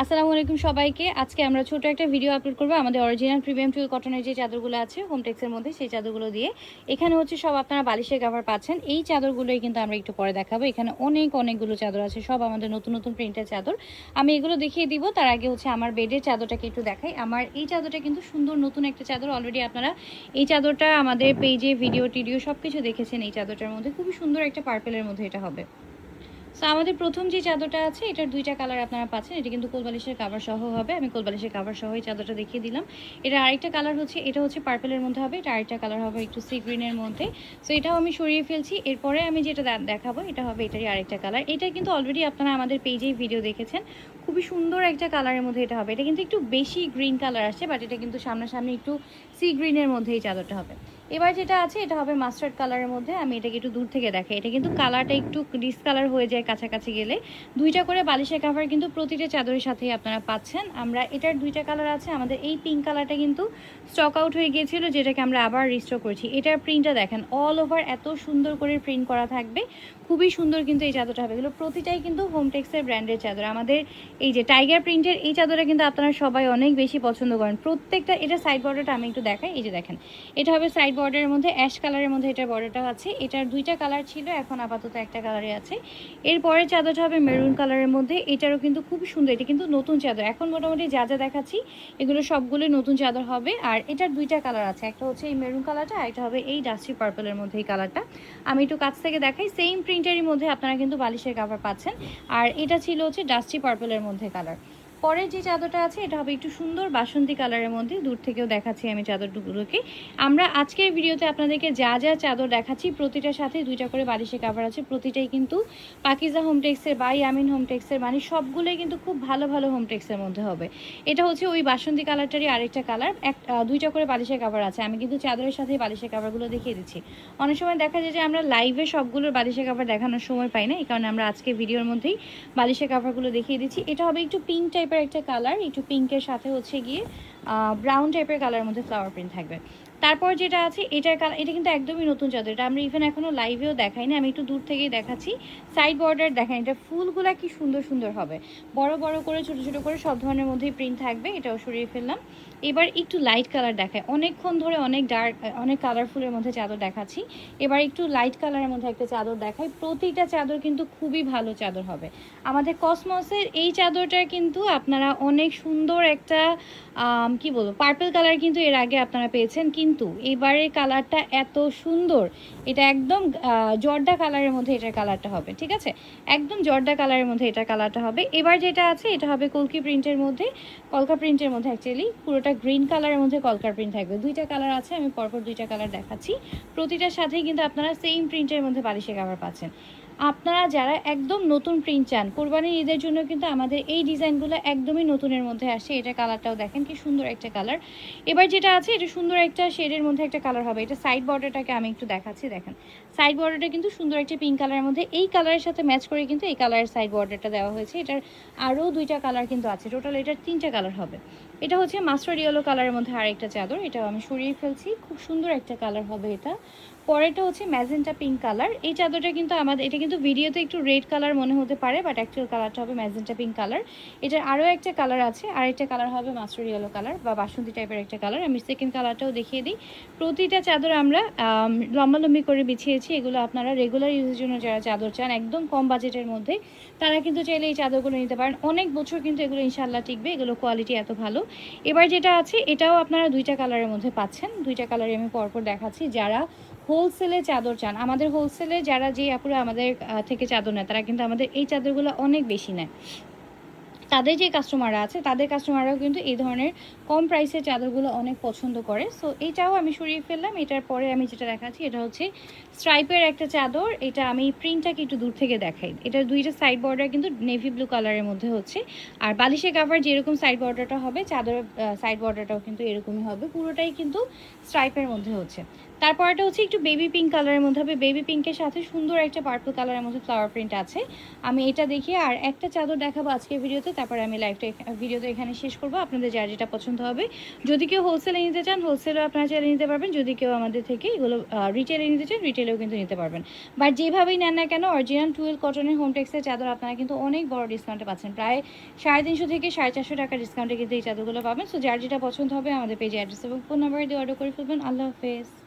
আসসালামু আলাইকুম সবাইকে। আজকে আমরা ছোট একটা ভিডিও আপলোড করব আমাদের অরিজিনাল প্রিমিয়াম টুল কটনের যে চাদরগুলো আছে হোমটেক্সের মধ্যে, সেই চাদরগুলো দিয়ে। এখানে হচ্ছে সব আপনারা বালিশের কভার পাচ্ছেন। এই চাদরগুলোই কিন্তু আমরা একটু পরে দেখাবো। এখানে অনেকগুলো চাদর আছে, সব আমাদের নতুন নতুন প্রিন্টের চাদর। আমি এগুলো দেখিয়ে দিব, তার আগে হচ্ছে আমার বেডের চাদরটাকে একটু দেখাই। আমার এই চাদরটা কিন্তু সুন্দর নতুন একটা চাদর। অলরেডি আপনারা এই চাদরটা আমাদের পেজে ভিডিও টিডিও সব কিছু দেখেছেন। এই চাদরটার মধ্যে খুবই সুন্দর একটা পার্পেলের মধ্যে এটা হবে। সো আমাদের প্রথম যে চাদরটা আছে এটার দুইটা কালার আপনারা পাচ্ছেন। এটা কিন্তু কোলবালিশের কাভার সহ হবে। আমি কোলবালিশের কাভার সহ এই চাদরটা দেখিয়ে দিলাম। এটা আরেকটা কালার হচ্ছে, এটা হচ্ছে পার্পেলের মধ্যে হবে। এটা আরেকটা কালার হবে একটু সি গ্রিনের মধ্যে। সো এটাও আমি সরিয়ে ফেলছি। এরপরে আমি যেটা দেখাবো এটা হবে এটারই আরেকটা কালার। এটা কিন্তু অলরেডি আপনারা আমাদের পেজেই ভিডিও দেখেছেন। খুবই সুন্দর একটা কালারের মধ্যে এটা হবে। এটা কিন্তু একটু বেশি গ্রিন কালার আসছে, বাট এটা কিন্তু সামনাসামনি একটু সি গ্রিনের মধ্যে এই চাদরটা হবে। এবার যেটা আছে এটা হবে মাস্টার্ড কালারের মধ্যে। আমি এটাকে একটু দূর থেকে দেখাই। এটা কিন্তু কালারটা একটু ডিসকালার হয়ে যায় কাছাকাছি গেলে। দুইটা করে বালিশের কাভার কিন্তু প্রতিটা চাদরের সাথেই আপনারা পাচ্ছেন। আমরা এটার দুইটা কালার আছে। আমাদের এই পিঙ্ক কালারটা কিন্তু স্টক আউট হয়ে গিয়েছিল, যেটাকে আমরা আবার রিস্টোর করেছি। এটার প্রিন্টটা দেখেন, অল ওভার এত সুন্দর করে প্রিন্ট করা থাকবে। খুবই সুন্দর কিন্তু এই চাদরটা হবে। এগুলো প্রতিটাই কিন্তু হোমটেক্সের ব্র্যান্ডের চাদর। আমাদের এই যে টাইগার প্রিন্টের এই চাদরটা কিন্তু আপনারা সবাই অনেক বেশি পছন্দ করেন। প্রত্যেকটা এটা সাইড বর্ডারটা আমি একটু দেখাই। এই যে দেখেন, এটা হবে সাইড বর্ডারের মধ্যে অ্যাশ কালারের মধ্যে এটার বর্ডারটাও আছে। এটার দুইটা কালার ছিল, এখন আপাতত একটা কালারে আছে। এরপরে চাদরটা হবে মেরুন কালারের মধ্যে। এটারও কিন্তু খুব সুন্দর। এটা কিন্তু নতুন চাদর। এখন মোটামুটি যা যা দেখাচ্ছি এগুলো সবগুলোই নতুন চাদর হবে। আর এটার দুইটা কালার আছে, একটা হচ্ছে এই মেরুন কালারটা, আর এটা হবে এই ডাস্টি পার্পলের মধ্যে এই কালারটা। আমি একটু কাছ থেকে দেখাই। সেম প্রিন্টারের মধ্যে আপনারা কিন্তু বালিশের কাভার পাচ্ছেন। আর এটা ছিল হচ্ছে ডাস্টি পার্পলের মধ্যে কালার। পরের যে চাদরটা আছে এটা হবে একটু সুন্দর বাসন্তী কালারের মধ্যে। দূর থেকেও দেখাচ্ছি আমি চাদরগুলোকে। আমরা আজকের ভিডিওতে আপনাদেরকে যা যা চাদর দেখাচ্ছি প্রতিটার সাথে দুইটা করে বালিশের কাভার আছে। প্রতিটাই কিন্তু পাকিজা হোমটেক্সের বা ইয়ামিন হোমটেক্সের, মানে সবগুলোই কিন্তু খুব ভালো ভালো হোমটেক্সের মধ্যে হবে। এটা হচ্ছে ওই বাসন্তী কালারটারই আরেকটা কালার। দুইটা করে বালিশের কাভার আছে। আমি কিন্তু চাদরের সাথে বালিশের কাভারগুলো দেখিয়ে দিচ্ছি। অনেক সময় দেখা যায় যে আমরা লাইভে সবগুলোর বালিশের কাভার দেখানোর সময় পাই না, এই কারণে আমরা আজকে ভিডিওর মধ্যেই বালিশের কাভারগুলো দেখিয়ে দিচ্ছি। এটা হবে একটু পিঙ্ক টাইপের একটা কালার, একটু পিঙ্কের সাথে হচ্ছে গিয়ে ব্রাউন টাইপের কালারের মধ্যে ফ্লাওয়ার প্রিন্ট থাকবে। তারপর যেটা আছে এটার কালার, এটা কিন্তু একদমই নতুন চাদর। এটা আমরা ইভেন এখনো লাইভেও দেখাইনি, আমি একটু দূর থেকেই দেখাচ্ছি। সাইড বর্ডার দেখেন, এটা ফুলগুলা কি সুন্দর সুন্দর হবে। বড় বড় করে ছোট ছোট করে সব ধরনের মধ্যেই প্রিন্ট থাকবে। এটাও সরিয়ে ফেললাম। এবার একটু লাইট কালার দেখায়। অনেকক্ষণ ধরে অনেক ডার্ক অনেক কালারফুলের মধ্যে চাদর দেখাচ্ছি। এবার একটু লাইট কালারের মধ্যে একটা চাদর দেখাই। প্রতিটা চাদর কিন্তু খুবই ভালো চাদর হবে। আমাদের কসমসের এই চাদরটা কিন্তু আপনারা অনেক সুন্দর একটা কি বলবো পার্পল কালার কিন্তু এর আগে আপনারা পেয়েছেন, কিন্তু এবারের কালারটা এত সুন্দর। এটা একদম জর্দা কালারের মধ্যে এটার কালারটা হবে, ঠিক আছে? একদম জর্দা কালারের মধ্যে এটার কালারটা হবে। এবার যেটা আছে এটা হবে কলকি প্রিন্টের মধ্যে, কলকা প্রিন্টের মধ্যে। অ্যাকচুয়ালি পুরোটা গ্রিন কালারের মধ্যে কলকার প্রিন্ট থাকবে। দুইটা কালার আছে, আমি পরপর দুইটা কালার দেখাচ্ছি। প্রতিটার সাথেই কিন্তু আপনারা সেম প্রিন্টের মধ্যে বালিশের কাভার পাচ্ছেন। আপনারা যারা একদম নতুন প্রিন্ট চান কোরবানির ঈদের জন্য, কিন্তু আমাদের এই ডিজাইনগুলো একদমই নতুনের মধ্যে আসে। এটা কালারটাও দেখেন কি সুন্দর একটা কালার। এবার যেটা আছে এটা সুন্দর একটা শেডের মধ্যে একটা কালার হবে। এটা সাইড বর্ডারটাকে আমি একটু দেখাচ্ছি। দেখেন সাইড বর্ডারটা কিন্তু সুন্দর একটা পিঙ্ক কালারের মধ্যে, এই কালারের সাথে ম্যাচ করে কিন্তু এই কালারের সাইড বর্ডারটা দেওয়া হয়েছে। এটার আরও দুইটা কালার কিন্তু আছে, টোটাল এটার তিনটা কালার হবে। এটা হচ্ছে মাস্টার্ড ইয়েলো কালারের মধ্যে আরেকটা চাদর, এটাও আমি সরিয়ে ফেলছি। খুব সুন্দর একটা কালার হবে এটা। পরেরটা হচ্ছে ম্যাজেন্টা পিঙ্ক কালার। এই চাদরটা কিন্তু আমাদের, এটা কিন্তু ভিডিওতে একটু রেড কালার মনে হতে পারে, বাট অ্যাকচুয়াল কালারটা হবে ম্যাজেন্টা পিঙ্ক কালার। এটার আরও একটা কালার আছে, আরেকটা কালার হবে মাস্টার ইয়েলো কালার বা বাসন্তী টাইপের একটা কালার। আমি সেকেন্ড কালারটাও দেখিয়ে দিই। প্রতিটা চাদর আমরা লম্বালম্বি করে বিছিয়েছি। এগুলো আপনারা রেগুলার ইউজের জন্য যারা চাদর চান একদম কম বাজেটের মধ্যে, তারা কিন্তু চাইলে এই চাদরগুলো নিতে পারেন। অনেক বছর কিন্তু এগুলো ইনশাল্লাহ টিকবে, এগুলো কোয়ালিটি এত ভালো। এবার যেটা আছে এটাও আপনারা দুইটা কালারের মধ্যে পাচ্ছেন। দুইটা কালারে আমি পরপর দেখাচ্ছি। যারা হোলসেলে চাদর চান, আমাদের হোলসেলে যারা যে আপুরা আমাদের থেকে চাদর নেয় তারা কিন্তু আমাদের এই চাদরগুলো অনেক বেশি নেয়। তাদের যে কাস্টমাররা আছে তাদের কাস্টমাররাও কিন্তু এই ধরনের কম প্রাইসের চাদরগুলো অনেক পছন্দ করে। সো এইটাও আমি সরিয়ে ফেললাম। এটার পরে আমি যেটা দেখাচ্ছি এটা হচ্ছে স্ট্রাইপের একটা চাদর। এটা আমি প্রিন্টটাকে একটু দূর থেকে দেখাই। এটার দুইটা সাইড বর্ডার কিন্তু নেভি ব্লু কালারের মধ্যে হচ্ছে। আর বালিশের কাভার যেরকম সাইড বর্ডারটা হবে চাদরের সাইড বর্ডারটাও কিন্তু এরকমই হবে। পুরোটাই কিন্তু স্ট্রাইপের মধ্যে হচ্ছে। তারপরটা হচ্ছে একটু বেবি পিঙ্ক কালারের মধ্যে হবে, বেবি পিঙ্কের সাথে সুন্দর একটা পার্পল কালারের মধ্যে ফ্লাওয়ার প্রিন্ট আছে। আমি এটা দেখিয়ে আর একটা চাদর দেখাবো আজকের ভিডিওতে, তারপরে আমি ভিডিওতে এখানে শেষ করবো। আপনাদের যার যেটা পছন্দ হবে, যদি কেউ হোলসেলে নিতে চান হোলসেলও আপনারা চাইলে নিতে পারবেন, যদি কেউ আমাদের থেকে এগুলো রিটেলে নিতে চান রিটেলেও কিন্তু নিতে পারবেন। বাট যেভাবেই নেন না কেন অরিজিনাল টুয়েল কটনের হোমটেক্সের চাদর আপনারা কিন্তু অনেক বড় ডিসকাউন্টে পাচ্ছেন, প্রায় 350 থেকে 450 টাকা ডিসকাউন্টে কিন্তু এই চাদরগুলো পাবেন। সো যার যেটা পছন্দ হবে আমাদের পেজে অ্যাড্রেস এবং ফোন নাম্বার দিয়ে অর্ডার করে ফেলবেন। আল্লাহ হাফেজ।